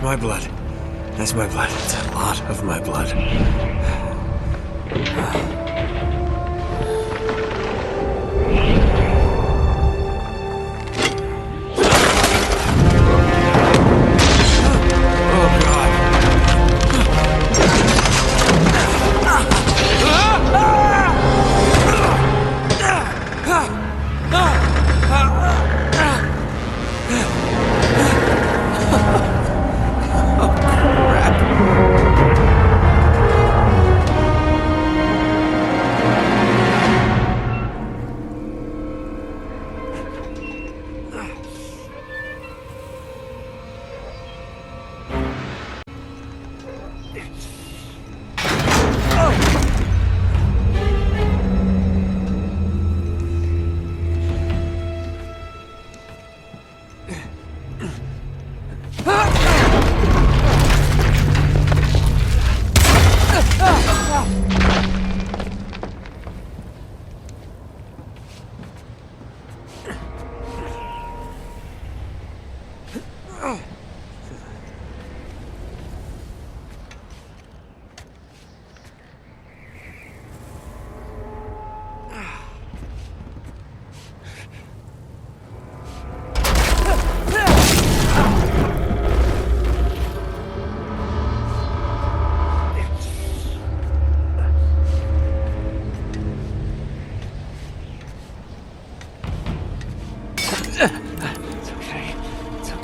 my blood. That's my blood. It's a lot of my blood.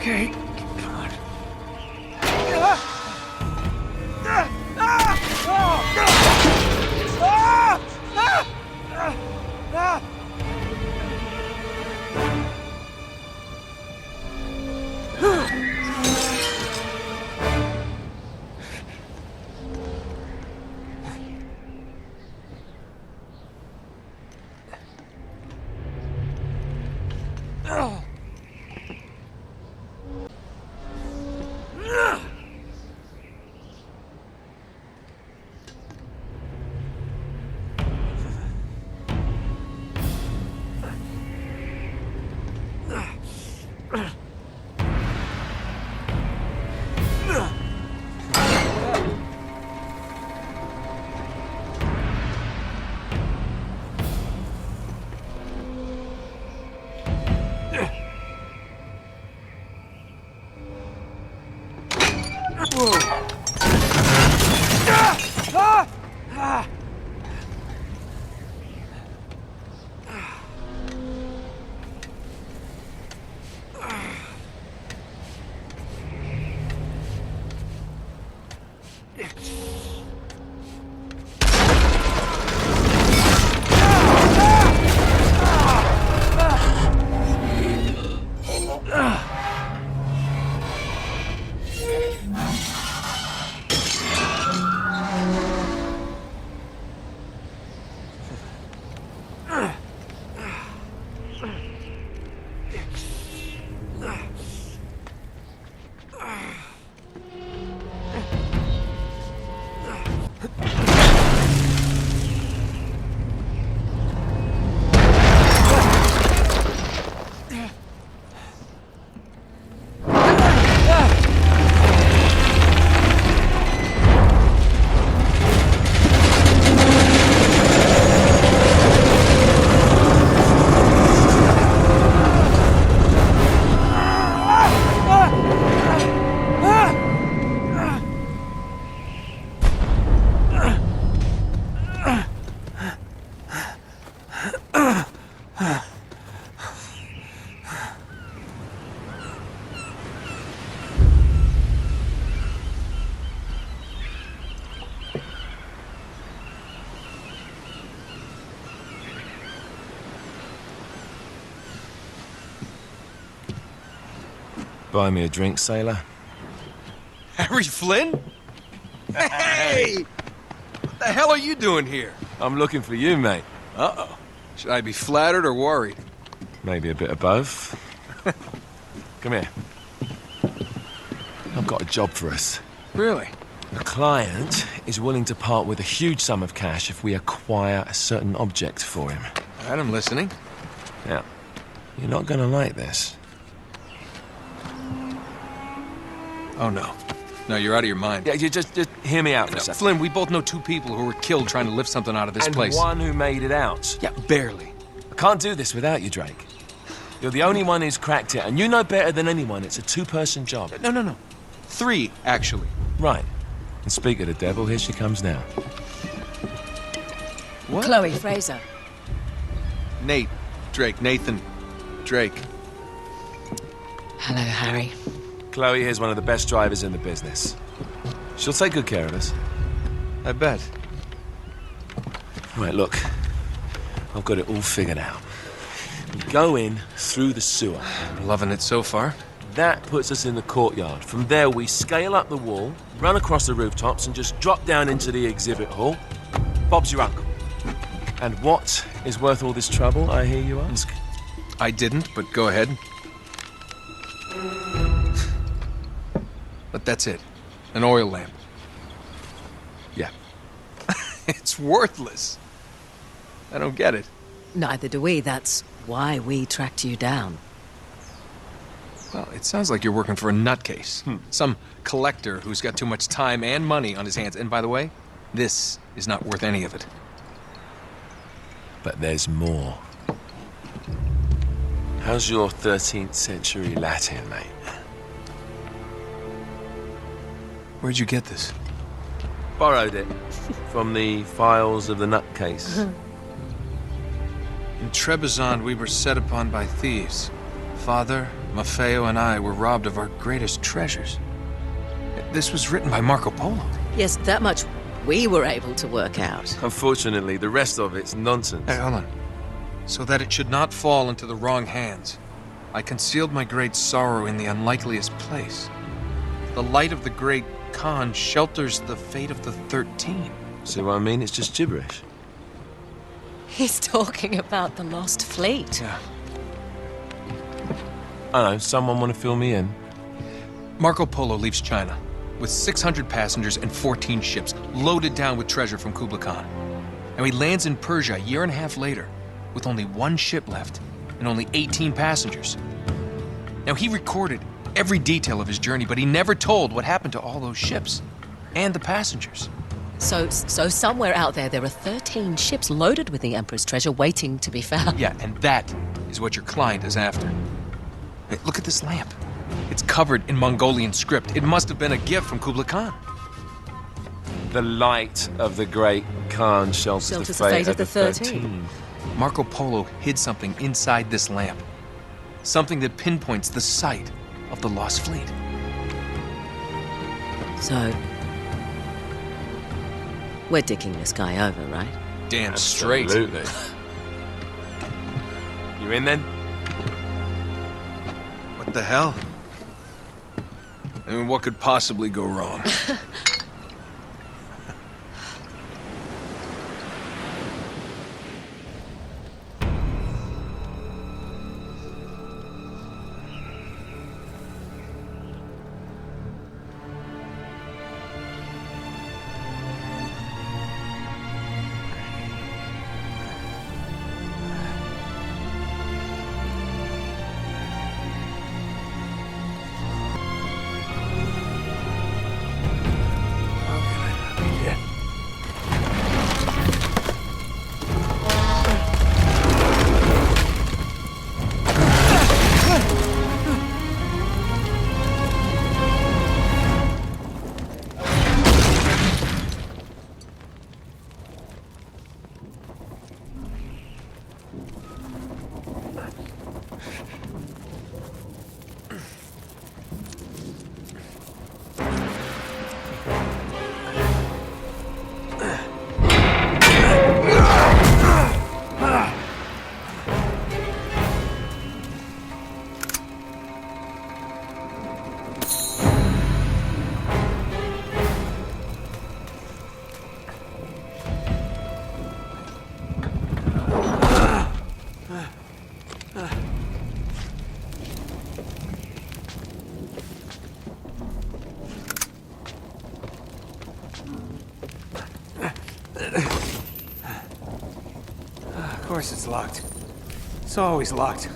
Okay. Come on. Buy me a drink, sailor? Harry Flynn? Hey! What the hell are you doing here? I'm looking for you, mate. Uh-oh. Should I be flattered or worried? Maybe a bit of both. Come here. I've got a job for us. Really? A client is willing to part with a huge sum of cash if we acquire a certain object for him. All right, I'm listening. Now, you're not gonna like this. Oh, no. No, you're out of your mind. Yeah, you just hear me out for a second. Flynn, we both know 2 people who were killed trying to lift something out of this And place. one who made it out. Yeah, barely. I can't do this without you, Drake. You're the only one who's cracked it, and you know better than anyone it's a 2-person job. No. 3, actually. Right. And speak of the devil, here she comes now. What? Chloe Fraser. Nate. Drake. Nathan. Drake. Hello, Harry. Chloe here's one of the best drivers in the business. She'll take good care of us. I bet. Right, look. I've got it all figured out. We go in through the sewer. Loving it so far. That puts us in the courtyard. From there, we scale up the wall, run across the rooftops, and just drop down into the exhibit hall. Bob's your uncle. And what is worth all this trouble, I hear you ask? I didn't, but go ahead. But that's it. An oil lamp. Yeah. It's worthless. I don't get it. Neither do we. That's why we tracked you down. Well, it sounds like you're working for a nutcase. Some collector who's got too much time and money on his hands. And by the way, this is not worth any of it. But there's more. How's your 13th century Latin, mate? Where'd you get this? Borrowed it from the files of the nutcase. In Trebizond, we were set upon by thieves. Father, Maffeo, and I were robbed of our greatest treasures. This was written by Marco Polo. Yes, that much we were able to work out. Unfortunately, the rest of it's nonsense. Hey, hold on. So that it should not fall into the wrong hands, I concealed my great sorrow in the unlikeliest place. The light of the great Khan shelters the fate of the 13. See what I mean? It's just gibberish. He's talking about the lost fleet. Yeah. I know, someone want to fill me in? Marco Polo leaves China with 600 passengers and 14 ships loaded down with treasure from Kublai Khan. And he lands in Persia a year and a half later with only 1 ship left and only 18 passengers. Now, he recorded every detail of his journey, but he never told what happened to all those ships and the passengers. So somewhere out there are 13 ships loaded with the Emperor's treasure waiting to be found. Yeah, and that is what your client is after. Hey, look at this lamp. It's covered in Mongolian script. It must have been a gift from Kublai Khan. The light of the great Khan shelters the fate of the 13. Marco Polo hid something inside this lamp. Something that pinpoints the site of the lost fleet. So, we're dicking this guy over, right? Damn straight. Absolutely. You in then? What the hell? I mean, what could possibly go wrong? Of course it's locked. It's always locked.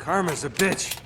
Karma's a bitch.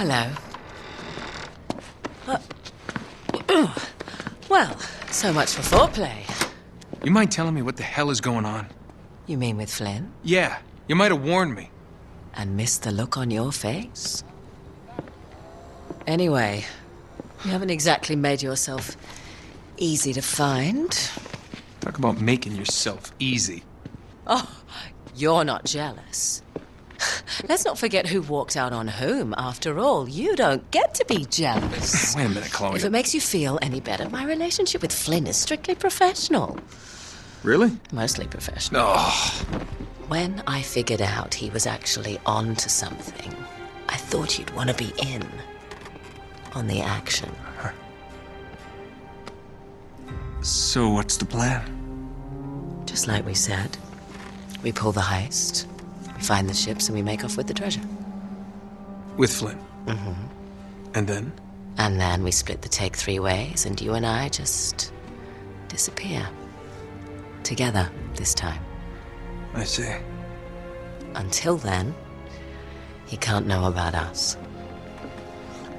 Hello. Well, so much for foreplay. You mind telling me what the hell is going on? You mean with Flynn? Yeah, you might have warned me. And missed the look on your face? Anyway, you haven't exactly made yourself easy to find. Talk about making yourself easy. Oh, you're not jealous. Let's not forget who walked out on whom. After all, you don't get to be jealous. Wait a minute, Chloe. If it makes you feel any better, my relationship with Flynn is strictly professional. Really? Mostly professional. Oh, When I figured out he was actually on to something, I thought you'd want to be in on the action. so what's the plan? Just like we said, we pull the heist, we find the ships, and we make off with the treasure. With Flynn? Mm-hmm. And then? And then we split the take 3 ways, and you and I just disappear. Together, this time. I see. Until then, he can't know about us.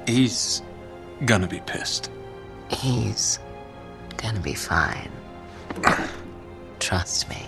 He's gonna be pissed. He's gonna be fine. Trust me.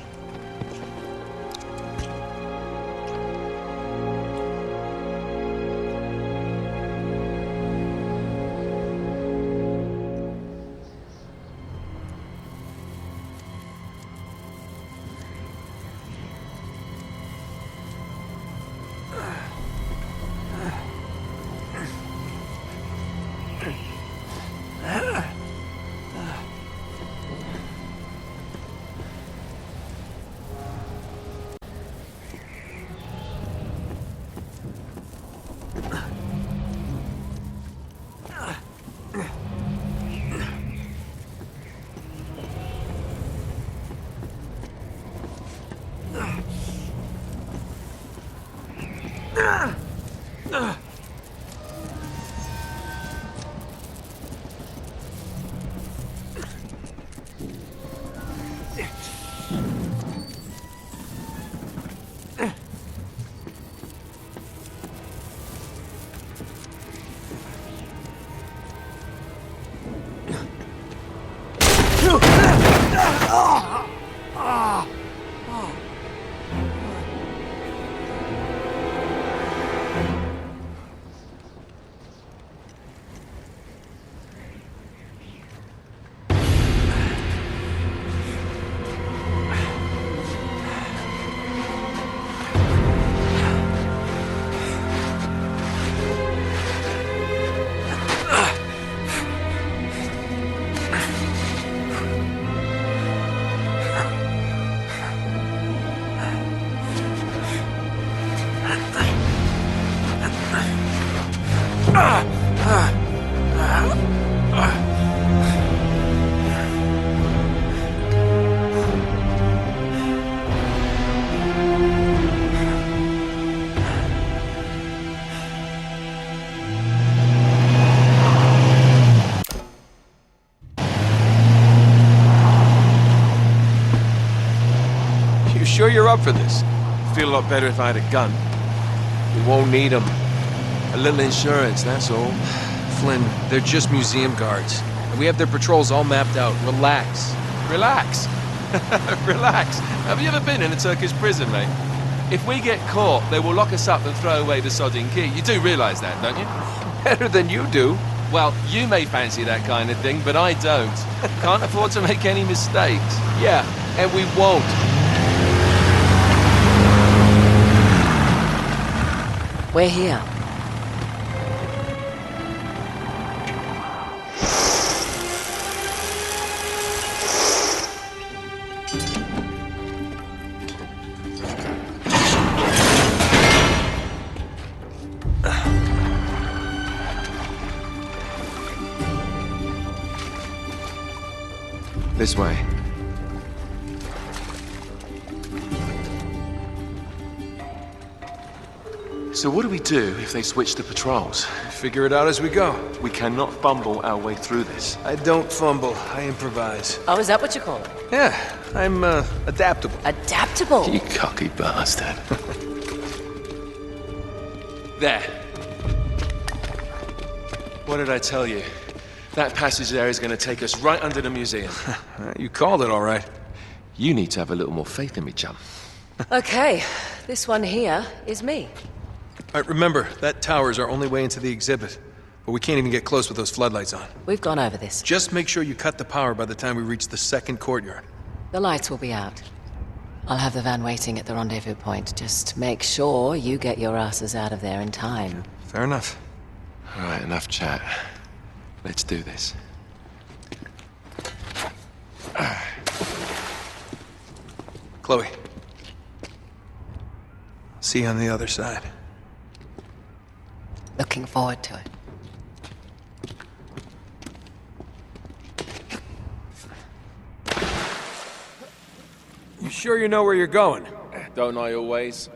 sure you're up for this? Feel a lot better if I had a gun. We won't need them. A little insurance, that's all. Flynn, they're just museum guards. And we have their patrols all mapped out. Relax. Relax. Relax. Have you ever been in a Turkish prison, mate? If we get caught, they will lock us up and throw away the sodding key. You do realise that, don't you? Better than you do. Well, you may fancy that kind of thing, but I don't. Can't afford to make any mistakes. Yeah, and we won't. We're here. This way. So what do we do if they switch the patrols? Figure it out as we go. We cannot fumble our way through this. I don't fumble, I improvise. Oh, is that what you call it? Yeah, I'm, adaptable. Adaptable. You cocky bastard. There. What did I tell you? That passage there is going to take us right under the museum. You called it all right. You need to have a little more faith in me, chum. Okay, this one here is me. All right, remember, that tower's our only way into the exhibit. But we can't even get close with those floodlights on. We've gone over this. Just make sure you cut the power by the time we reach the second courtyard. The lights will be out. I'll have the van waiting at the rendezvous point. Just make sure you get your asses out of there in time. Fair enough. All right, enough chat. Let's do this. Chloe. See you on the other side. Looking forward to it. You sure you know where you're going? Don't I always?